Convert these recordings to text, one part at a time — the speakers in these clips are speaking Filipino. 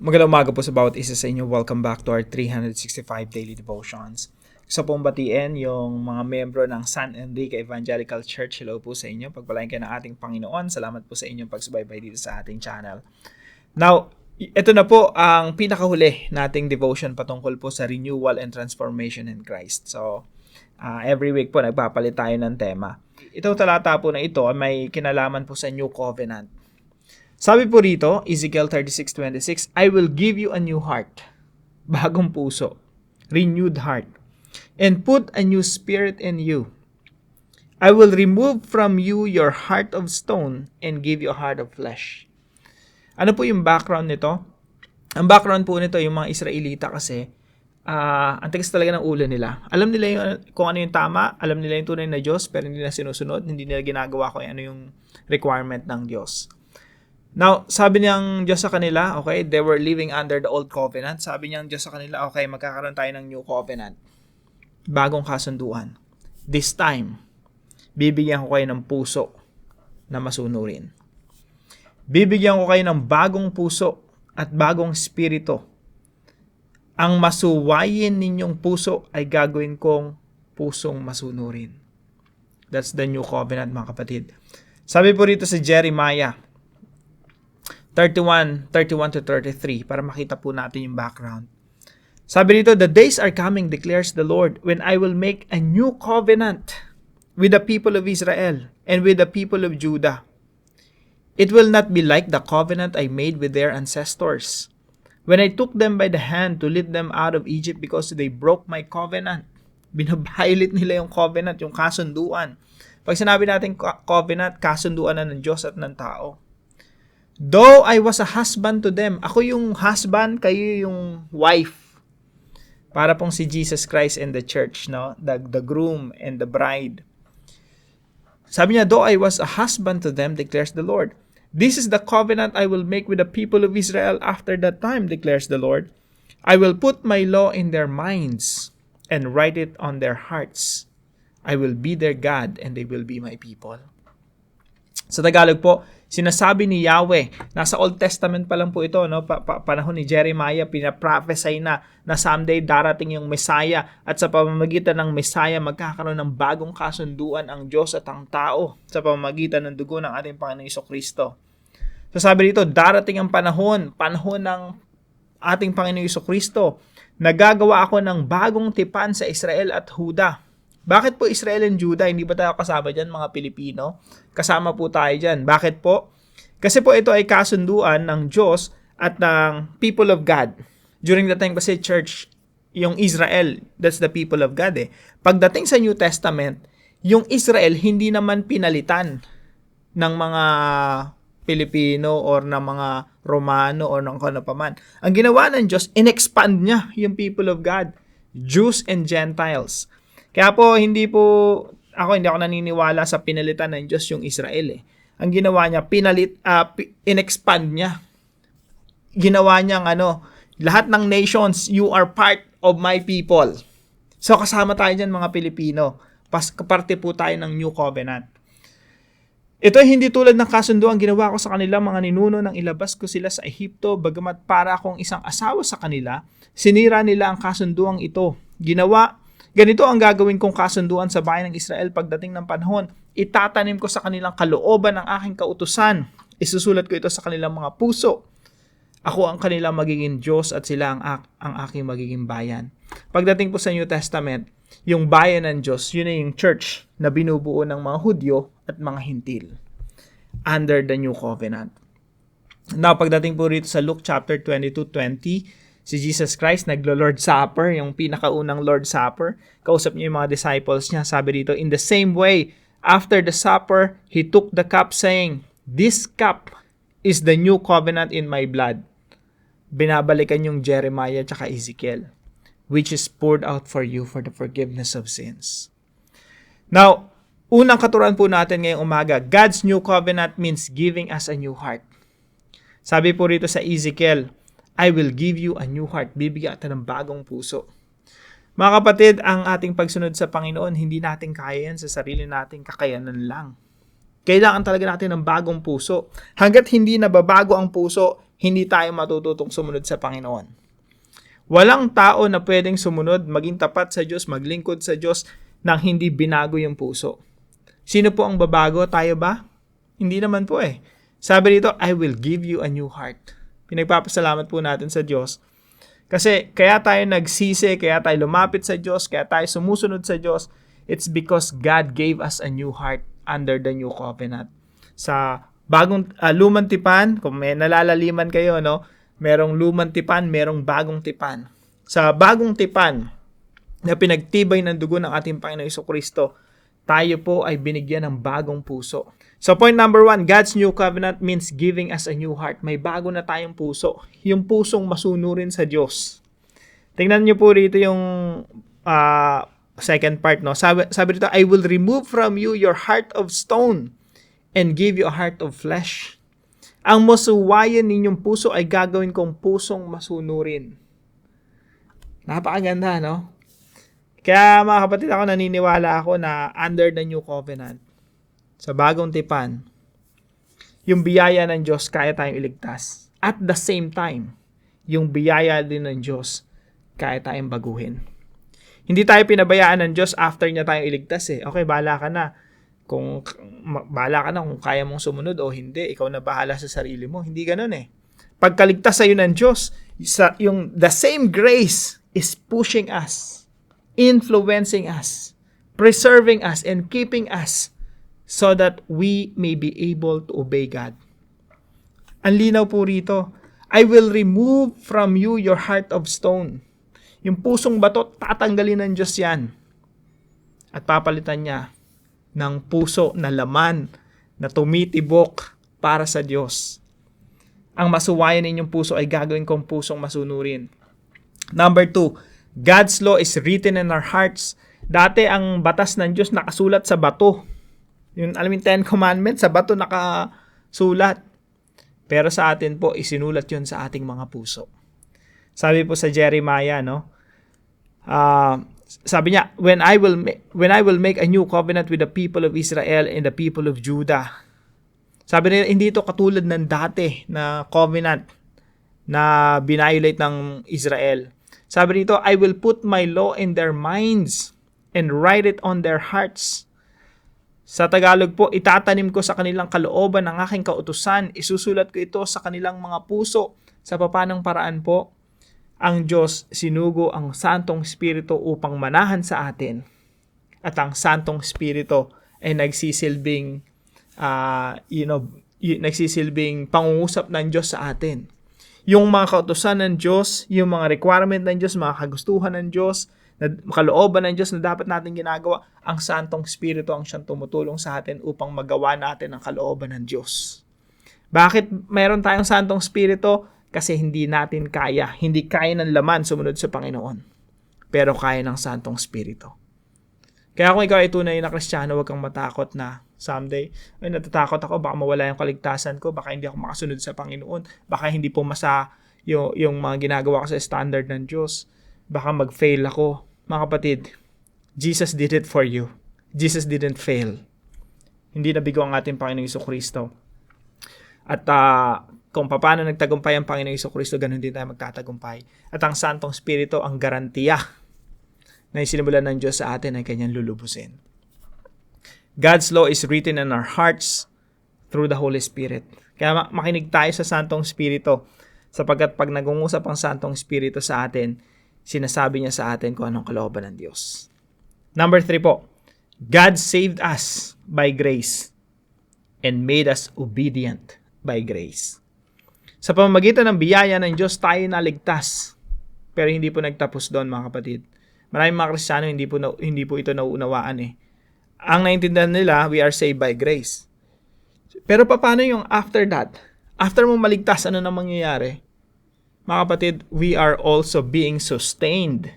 Magandang umaga po sa bawat isa sa inyo. Welcome back to our 365 Daily Devotions. Gusto pong batiin yung mga membro ng San Enrique Evangelical Church. Hello po sa inyo. Pagpalain kayo ng ating Panginoon. Salamat po sa inyong pagsubaybay dito sa ating channel. Now, ito na po ang pinakahuli nating devotion patungkol po sa renewal and transformation in Christ. So, every week po nagpapalit tayo ng tema. Itong talata po na ito ay may kinalaman po sa New Covenant. Sabi po rito, Ezekiel 36:26, I will give you a new heart, bagong puso, renewed heart, and put a new spirit in you. I will remove from you your heart of stone and give you a heart of flesh. Ano po yung background nito? Ang background po nito, yung mga Israelita kasi, ang tigas talaga ng ulo nila. Alam nila kung ano yung tama, alam nila yung tunay na Diyos, pero hindi nila sinusunod, hindi nila ginagawa kung ano yung requirement ng Diyos. Now, sabi niyang Diyos sa kanila, okay, they were living under the old covenant. Sabi niyang Diyos sa kanila, okay, magkakaroon tayo ng new covenant. Bagong kasunduan. This time, bibigyan ko kayo ng puso na masunurin. Bibigyan ko kayo ng bagong puso at bagong spirito. Ang masuwayin ninyong puso ay gagawin kong pusong masunurin. That's the new covenant, mga kapatid. Sabi po rito sa Jeremiah 31 to 33 para makita po natin yung background. Sabi dito, the days are coming, declares the Lord, when I will make a new covenant with the people of Israel and with the people of Judah. It will not be like the covenant I made with their ancestors when I took them by the hand to lead them out of Egypt because they broke my covenant. Binabiolate nila yung covenant, yung kasunduan. Pag sinabi natin covenant, kasunduan na ng Diyos at ng tao. Though I was a husband to them, ako yung husband, kayo yung wife. Para pong si Jesus Christ and the church, no? The groom and the bride. Sabi niya, though I was a husband to them, declares the Lord. This is the covenant I will make with the people of Israel after that time, declares the Lord. I will put my law in their minds and write it on their hearts. I will be their God and they will be my people. Sa Tagalog po, sinasabi ni Yahweh, nasa Old Testament pa lang po ito, no? Panahon ni Jeremiah, pinaprophesy na someday darating yung Messiah at sa pamamagitan ng Messiah, magkakaroon ng bagong kasunduan ang Diyos at ang tao sa pamamagitan ng dugo ng ating Panginoong Jesucristo. So sabi dito, darating ang panahon ng ating Panginoong Jesucristo, nagagawa ako ng bagong tipan sa Israel at Huda. Bakit po Israel and Judah? Hindi ba tayo kasama dyan, mga Pilipino? Kasama po tayo dyan. Bakit po? Kasi po ito ay kasunduan ng Diyos at ng people of God. During the time kasi church, yung Israel, that's the people of God eh. Pagdating sa New Testament, yung Israel hindi naman pinalitan ng mga Pilipino or ng mga Romano or ng kano pa man. Ang ginawa ng Diyos, in-expand niya yung people of God, Jews and Gentiles. Kaya po, hindi ako naniniwala sa pinalitan ng Diyos yung Israel eh. Ang ginawa niya, in-expand niya. Ginawa niyang lahat ng nations, you are part of my people. So kasama tayo dyan, mga Pilipino. Kaparte po tayo ng New Covenant. Ito ay hindi tulad ng kasunduan ginawa ko sa kanila, mga ninuno, nang ilabas ko sila sa Ehipto, bagamat para akong isang asawa sa kanila, sinira nila ang kasunduang ito. Ganito ang gagawin kong kasunduan sa bayan ng Israel pagdating ng panahon. Itatanim ko sa kanilang kalooban ang aking kautusan. Isusulat ko ito sa kanilang mga puso. Ako ang kanilang magiging Diyos at sila ang aking magiging bayan. Pagdating po sa New Testament, yung bayan ng Diyos, yun ay yung church na binubuo ng mga Hudyo at mga Hintil under the New Covenant. Now, pagdating po rito sa Luke chapter 22:20, si Jesus Christ naglo-Lord Supper, yung pinakaunang Lord Supper. Kausap niya yung mga disciples niya. Sabi dito, in the same way, after the supper, he took the cup saying, this cup is the new covenant in my blood. Binabalikan yung Jeremiah at Ezekiel, which is poured out for you for the forgiveness of sins. Now, unang katuruan po natin ngayong umaga, God's new covenant means giving us a new heart. Sabi po rito sa Ezekiel, I will give you a new heart. Bibigyan kita ng bagong puso. Mga kapatid, ang ating pagsunod sa Panginoon, hindi natin kaya yan sa sarili nating kakayanan lang. Kailangan talaga natin ng bagong puso. Hanggat hindi nababago ang puso, hindi tayo matututong sumunod sa Panginoon. Walang tao na pwedeng sumunod, maging tapat sa Diyos, maglingkod sa Diyos nang hindi binago yung puso. Sino po ang babago? Tayo ba? Hindi naman po eh. Sabi dito, I will give you a new heart. Pinagpapasalamat po natin sa Diyos. Kasi kaya tayo nagsisi, kaya tayo lumapit sa Diyos, kaya tayo sumusunod sa Diyos, it's because God gave us a new heart under the new covenant. Sa bagong lumang tipan, kung may nalalaliman kayo, no? Merong lumang tipan, merong bagong tipan. Sa bagong tipan na pinagtibay ng dugo ng ating Panginoong Jesucristo, tayo po ay binigyan ng bagong puso. So point number 1, God's new covenant means giving us a new heart. May bago na tayong puso. Yung pusong masunurin sa Diyos. Tingnan niyo po rito yung second part. No? Sabi dito, I will remove from you your heart of stone and give you a heart of flesh. Ang masuwayan ninyong puso ay gagawin kong pusong masunurin. Napakaganda, no? Kaya mga kapatid, ako naniniwala ako na under the new covenant, sa bagong tipan, yung biyaya ng Diyos kaya tayong iligtas. At the same time, yung biyaya din ng Diyos kaya tayong baguhin. Hindi tayo pinabayaan ng Diyos after niya tayong iligtas eh. Okay, bahala ka na. Kung kaya mong sumunod o hindi, ikaw na bahala sa sarili mo. Hindi ganoon eh. Pagkaligtas sa'yo ng Diyos, the same grace is pushing us, influencing us, preserving us, and keeping us so that we may be able to obey God. Ang linaw po rito, I will remove from you your heart of stone. Yung pusong bato, tatanggalin ng Diyos yan. At papalitan niya ng puso na laman na tumitibok para sa Diyos. Ang masuwayan ninyong puso ay gagawin kong pusong masunurin. Number 2, God's law is written in our hearts. Dati ang batas ng Diyos nakasulat sa bato. Yung alam yung 10 Commandments, sa bato nakasulat. Pero sa atin po, isinulat yun sa ating mga puso. Sabi po sa Jeremiah, no? Sabi niya, when I will make a new covenant with the people of Israel and the people of Judah. Sabi nila, hindi ito katulad ng dati na covenant na binayolate ng Israel. Sabi nito, I will put my law in their minds and write it on their hearts. Sa Tagalog po, itatanim ko sa kanilang kalooban ng aking kautusan. Isusulat ko ito sa kanilang mga puso. Sa papanong paraan po, ang Diyos sinugo ang Santong Espiritu upang manahan sa atin. At ang Santong Espiritu ay nagsisilbing nagsisilbing pangungusap ng Diyos sa atin. Yung mga kautusan ng Diyos, yung mga requirement ng Diyos, mga kagustuhan ng Diyos, na kalooban ng Diyos na dapat natin ginagawa, ang Santong Espiritu ang siyang tumutulong sa atin upang magawa natin ang kalooban ng Diyos. Bakit mayroon tayong Santong Espiritu? Kasi hindi natin kaya, hindi kaya ng laman sumunod sa Panginoon. Pero kaya ng Santong Espiritu. Kaya kung ikaw ay tunay na Kristiyano, huwag kang matakot na someday, ay natatakot ako, baka mawala yung kaligtasan ko, baka hindi ako makasunod sa Panginoon, baka hindi pumasa yung mga ginagawa ko sa standard ng Diyos, baka mag-fail ako. Mga kapatid, Jesus did it for you. Jesus didn't fail. Hindi nabigo ang ating Panginoong Jesucristo. At kung paano nagtagumpay ang Panginoong Jesucristo, ganun din tayo magtatagumpay. At ang Santong Espiritu ang garantiya na isinimulan ng Diyos sa atin ay kanyang lulubusin. God's law is written in our hearts through the Holy Spirit. Kaya makinig tayo sa Santong Espiritu, sapagkat pag nag-ungusap ang Santong Espiritu sa atin, sinasabi niya sa atin kung anong kalooban ng Diyos. Number 3 po, God saved us by grace and made us obedient by grace. Sa pamamagitan ng biyaya ng Diyos, tayo naligtas. Pero hindi po nagtapos doon, mga kapatid. Maraming mga Kristiyano hindi po ito nauunawaan eh. Ang naintindihan nila, we are saved by grace. Pero paano yung after that? After mo maligtas, ano na mangyayari? Mga kapatid, we are also being sustained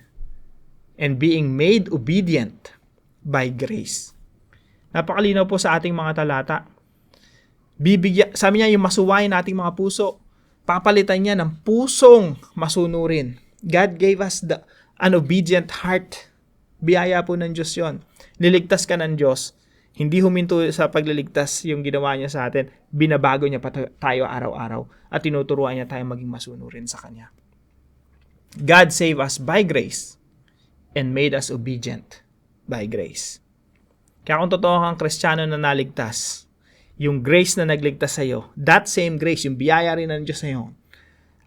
and being made obedient by grace. Napakalinaw po sa ating mga talata. Sabi niya, yung masuwayin nating mga puso, papalitan niya ng pusong masunurin. God gave us an obedient heart. Biyaya po ng Diyos yon. Liligtas ka ng Diyos. Hindi huminto sa pagliligtas yung ginawa niya sa atin. Binabago niya pa tayo araw-araw at tinuturuan niya tayo maging masunurin sa Kanya. God saved us by grace and made us obedient by grace. Kaya kung totoo kang Kristiyano na naligtas, yung grace na nagligtas sa'yo, that same grace, yung biyaya rin ng Diyos sa'yo,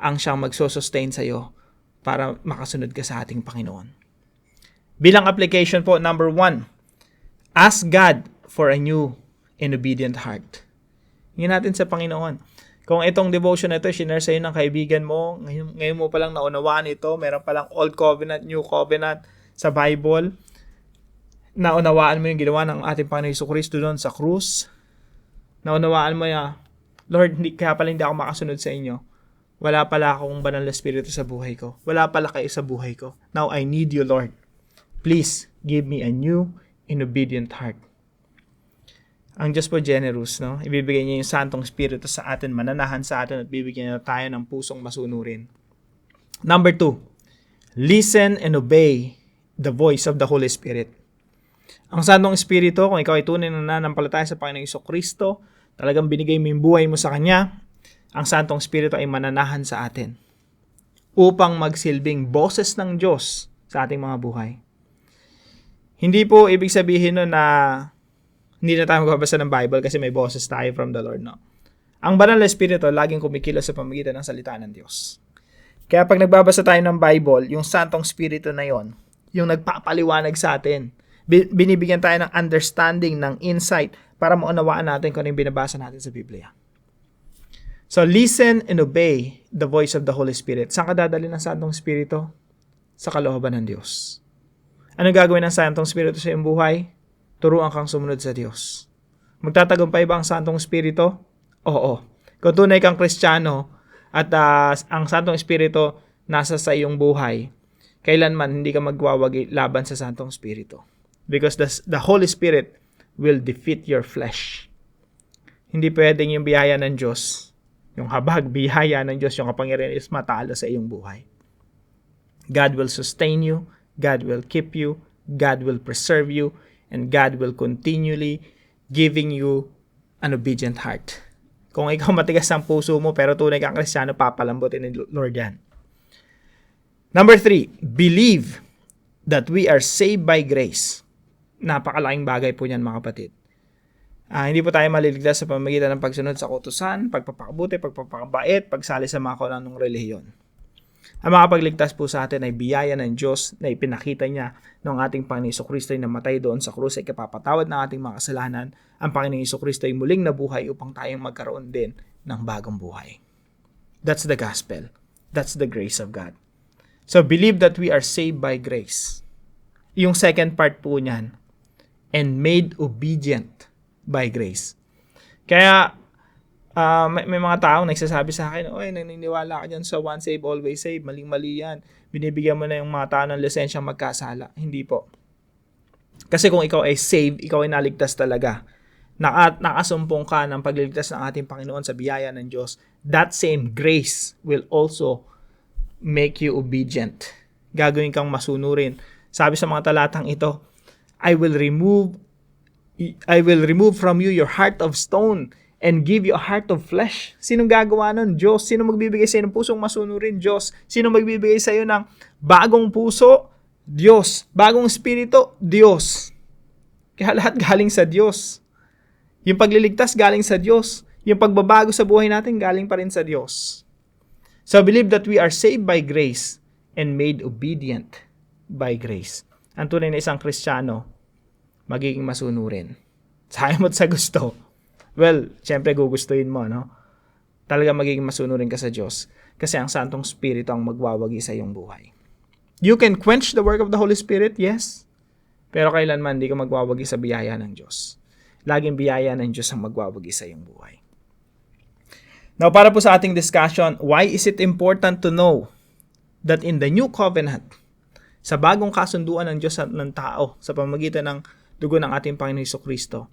ang siyang magsosustain sa'yo para makasunod ka sa ating Panginoon. Bilang application po, number 1, ask God for a new and obedient heart. Hingin natin sa Panginoon. Kung itong devotion na ito, shinare sa'yo ng kaibigan mo, ngayon mo palang naunawaan ito, meron palang Old Covenant, New Covenant sa Bible, naunawaan mo yung ginawa ng ating Panginoon Jesucristo doon sa krus, naunawaan mo ya, Lord, kaya pala hindi ako makasunod sa inyo. Wala pala akong banal na espiritu sa buhay ko. Wala pala kayo sa buhay ko. Now I need you, Lord. Please give me a new and obedient heart. Ang Diyos po generous, no? Ibibigay niya yung Santong Espiritu sa atin, mananahan sa atin at bibigyan niya tayo ng pusong masunurin. Number 2, listen and obey the voice of the Holy Spirit. Ang Santong Espiritu, kung ikaw ay tunay na nananampalataya sa Panginoong Jesucristo, talagang binigay mo yung buhay mo sa Kanya, ang Santong Espiritu ay mananahan sa atin upang magsilbing boses ng Diyos sa ating mga buhay. Hindi po ibig sabihin no na hindi na tayo magbabasa ng Bible kasi may boses tayo from the Lord, no? Ang banal na Espiritu laging kumikilos sa pamamagitan ng salita ng Diyos. Kaya pag nagbabasa tayo ng Bible, yung Santong Espiritu na yon, yung nagpapaliwanag sa atin, binibigyan tayo ng understanding, ng insight, para maunawaan natin kung ano yung binabasa natin sa Biblia. So, listen and obey the voice of the Holy Spirit. Saan ka dadalhin ng Santong Espiritu? Sa kalooban ng Diyos. Ano gagawin ng Santong Espiritu sa iyong buhay? Turuan kang sumunod sa Diyos. Magtatagumpay ba ang Santong Espiritu? Oo. Kung tunay kang Kristiyano at ang Santong Espiritu nasa sa iyong buhay, kailanman hindi ka magwawagi laban sa Santong Espiritu. Because the Holy Spirit will defeat your flesh. Hindi pwedeng yung biyaya ng Diyos, yung habag, biyaya ng Diyos, yung kapangyarihan is matalo sa iyong buhay. God will sustain you, God will keep you, God will preserve you, and God will continually giving you an obedient heart. Kung ikaw matigas ang puso mo pero tunay kang Kristiyano, papalambutin ni Lord yan. Number 3, believe that we are saved by grace. Napakalaking bagay po niyan, mga kapatid. Hindi po tayo maliligtas sa pamamagitan ng pagsunod sa kautusan, pagpapakabuti, pagpapakabait, pagsali sa mga kalanong relihiyon. Ang makapagligtas po sa atin ay biyaya ng Diyos na ipinakita niya ng ating Panginoong Jesucristo ay namatay doon sa krus ay kapapatawad ng ating mga kasalanan. Ang Panginoong Jesucristo ay muling nabuhay upang tayong magkaroon din ng bagong buhay. That's the gospel. That's the grace of God. So believe that we are saved by grace. Yung second part po niyan, and made obedient by grace. Kaya may mga taong nagsasabi sa akin, oy, naniniwala ka dyan sa once saved, always saved. Maling-mali yan. Binibigyan mo na yung mga tao ng lisensyang magkasala. Hindi po. Kasi kung ikaw ay saved, ikaw ay naligtas talaga. Nakasumpong ka ng pagliligtas ng ating Panginoon sa biyaya ng Diyos. That same grace will also make you obedient. Gagawin kang masunurin. Sabi sa mga talatang ito, I will remove from you your heart of stone and give you a heart of flesh. Sinong gagawa nun? Diyos. Sino magbibigay sa iyo ng pusong masunurin? Diyos. Sino magbibigay sa iyo ng bagong puso? Diyos. Bagong espiritu? Diyos. Kaya lahat galing sa Diyos. Yung pagliligtas galing sa Diyos. Yung pagbabago sa buhay natin galing pa rin sa Diyos. So believe that we are saved by grace and made obedient by grace. Ang tunay na isang Kristiyano, magiging masunurin. Sayang mo't sa gusto. Well, syempre gugustuhin mo, no? Talaga magiging masunurin ka sa Diyos kasi ang Santong Espiritu ang magwawagi sa iyong buhay. You can quench the work of the Holy Spirit, yes. Pero kailanman hindi ka magwawagi sa biyaya ng Diyos. Laging biyaya ng Diyos ang magwawagi sa iyong buhay. Now, para po sa ating discussion, why is it important to know that in the New Covenant, sa bagong kasunduan ng Diyos at ng tao sa pamamagitan ng dugo ng ating Panginoong Jesucristo,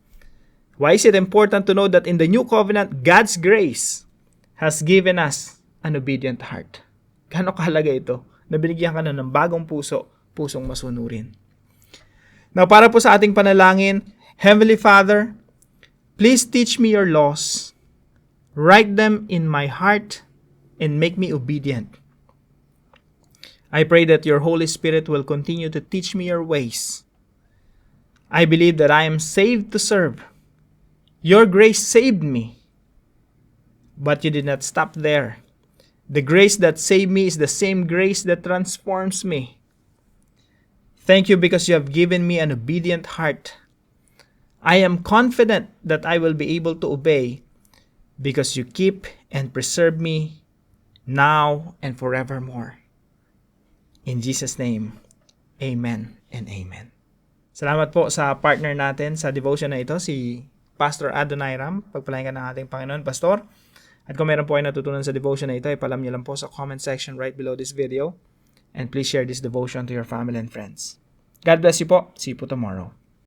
why is it important to know that in the New Covenant, God's grace has given us an obedient heart? Gaano kahalaga ito? Na binigyan ka na ng bagong puso, pusong masunurin. Now, para po sa ating panalangin, Heavenly Father, please teach me your laws. Write them in my heart and make me obedient. I pray that your Holy Spirit will continue to teach me your ways. I believe that I am saved to serve. Your grace saved me. But you did not stop there. The grace that saved me is the same grace that transforms me. Thank you because you have given me an obedient heart. I am confident that I will be able to obey because you keep and preserve me now and forevermore. In Jesus' name, amen and amen. Salamat po sa partner natin sa devotion na ito, si Pastor Adonai Ram. Pagpalain ka ng ating Panginoon, Pastor. At kung meron po kayo natutunan sa devotion na ito, ipalam niyo lang po sa comment section right below this video. And please share this devotion to your family and friends. God bless you po. See you po tomorrow.